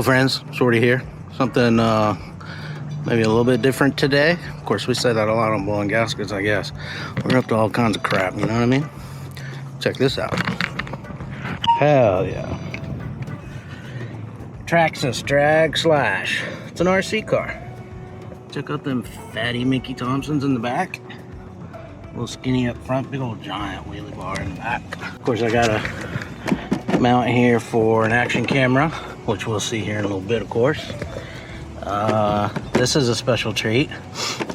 Hello friends, Shorty here. Something maybe a little bit different today. Of course, we say that a lot on blowing gaskets, I guess. We're up to all kinds of crap, you know what I mean? Check this out. Hell yeah. Traxxas Drag Slash. It's an RC car. Check out them fatty Mickey Thompsons in the back. A little skinny up front, big old giant wheelie bar in the back. Of course, I got a mount here for an action camera, which we'll see here in a little bit, of course. This is a special treat.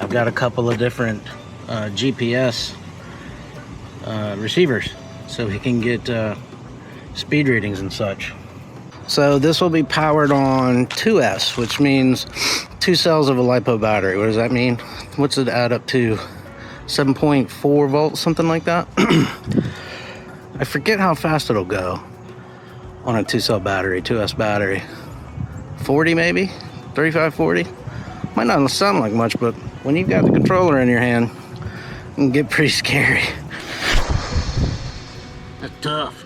I've got a couple of different GPS receivers, so we can get speed readings and such. So this will be powered on 2S, which means 2 cells of a LiPo battery. What does that mean? What's it add up to? 7.4 volts, something like that. I forget how fast it'll go on a 2-cell battery, 2S battery. 40 maybe? 35, 40? Might not sound like much, but when you've got the controller in your hand, it can get pretty scary. That's tough.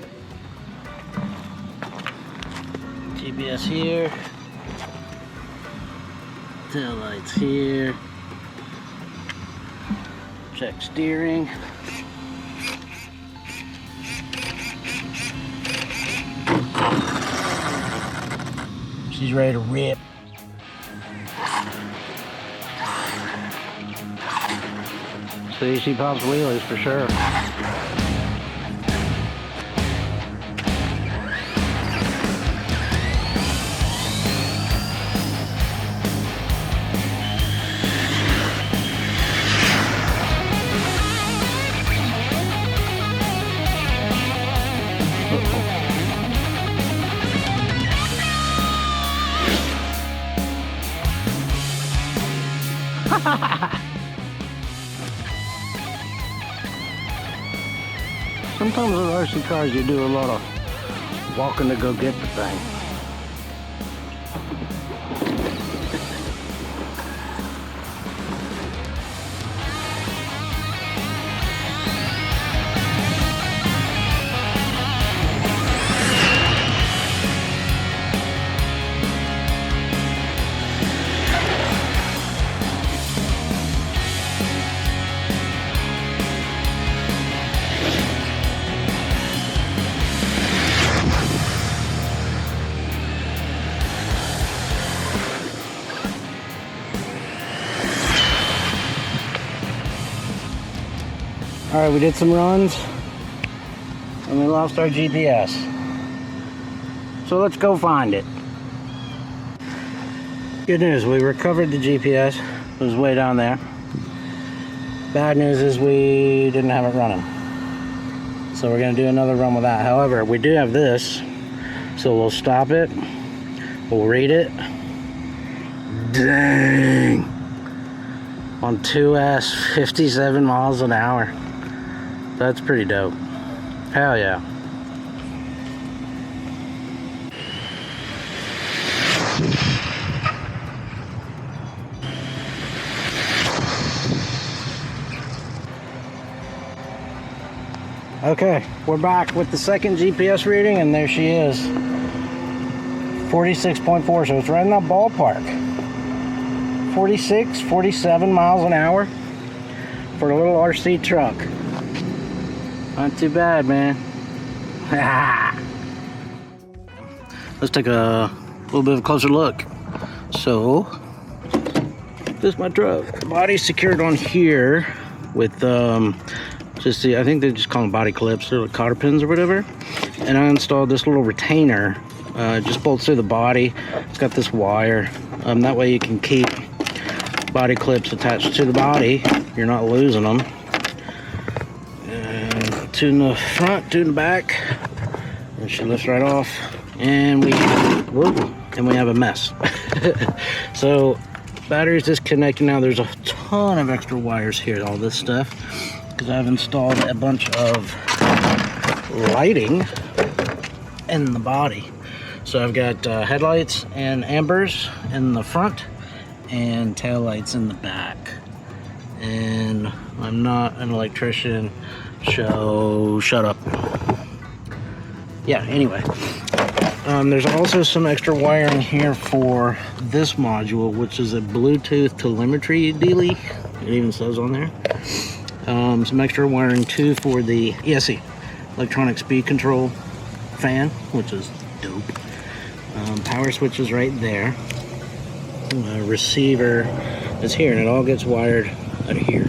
GPS here. Tail lights here. Check steering. She's ready to rip. See, she pops wheelies for sure. Sometimes with RC cars you do a lot of walking to go get the thing. Alright, we did some runs and we lost our GPS. So let's go find it. Good news, we recovered the GPS. It was way down there. Bad news is we didn't have it running. So we're going to do another run with that. However, we do have this. So we'll stop it. We'll read it. Dang! On 2S, 57 miles an hour. That's pretty dope. Hell yeah. Okay, we're back with the second GPS reading, and there she is. 46.4, so it's right in that ballpark. 46, 47 miles an hour for a little RC truck. Not too bad, man. Let's take a little bit of a closer look. So, this is my truck. The body's secured on here with just the, I think they just call them body clips or like cotter pins or whatever. And I installed this little retainer. It just bolts through the body. It's got this wire. That way you can keep body clips attached to the body. You're not losing them. Two in the front, 2 in the back, and she lifts right off, and we have a mess. So battery's disconnected now. There's a ton of extra wires here, all this stuff, because I've installed a bunch of lighting in the body. So I've got headlights and ambers in the front and tail lights in the back. And I'm not an electrician, so shut up. Yeah, anyway. There's also some extra wiring here for this module, which is a Bluetooth telemetry dealie. It even says on there. Some extra wiring too for the ESC, electronic speed control fan, which is dope. Power switch is right there. Receiver is here, and it all gets wired out of here.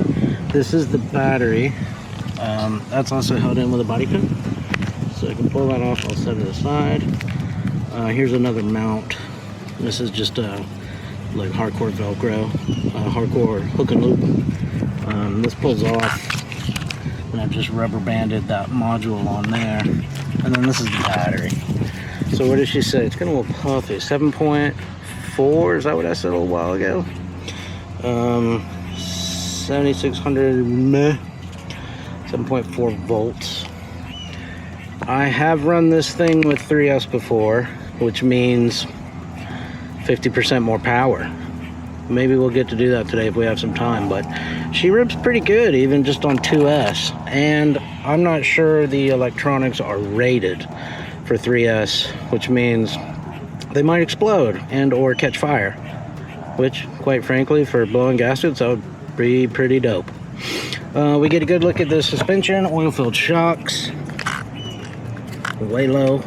This is the battery. That's also held in with a body pin, so I can pull that off. I'll set it aside. Here's another mount. This is just like hardcore Velcro, hardcore hook and loop. This pulls off, and I've just rubber banded that module on there. And then this is the battery. So what did she say? It's getting a little puffy. 7.4, is that what I said a little while ago? 7600 meh. 7.4 volts. I have run this thing with 3S before, which means 50% more power. Maybe we'll get to do that today if we have some time, but she rips pretty good even just on 2S. And I'm not sure the electronics are rated for 3S, which means they might explode and or catch fire, which quite frankly for blowing gaskets that would be pretty dope. We get a good look at the suspension, oil-filled shocks, way low,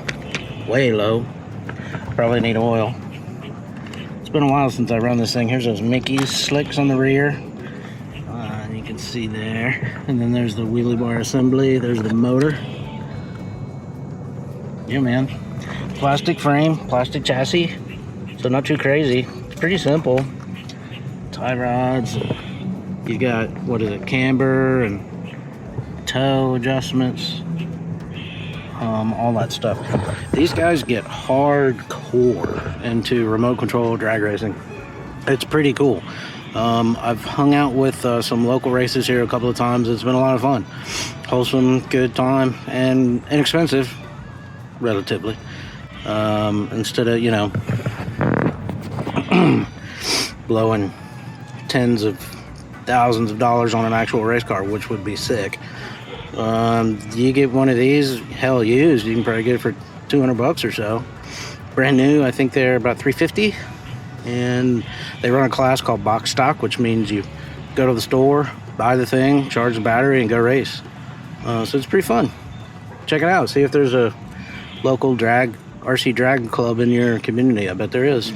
way low. Probably need oil. It's been a while since I run this thing. Here's those Mickey's slicks on the rear. You can see there. And then there's the wheelie bar assembly. There's the motor. Yeah, man. Plastic frame, plastic chassis. So not too crazy. It's pretty simple. Tie rods. You got, what is it, camber and toe adjustments. All that stuff. These guys get hardcore into remote control drag racing. It's pretty cool. I've hung out with some local races here a couple of times. It's been a lot of fun. Wholesome, good time, and inexpensive, relatively. Instead of, you know, blowing tens of thousands of dollars on an actual race car, which would be sick. You get one of these, hell used, you can probably get it for $200 or so. Brand new, I think they're about $350, and they run a class called box stock, which means you go to the store, buy the thing, charge the battery, and go race. So it's pretty fun. Check it out. See if there's a local RC drag club in your community. I bet there is.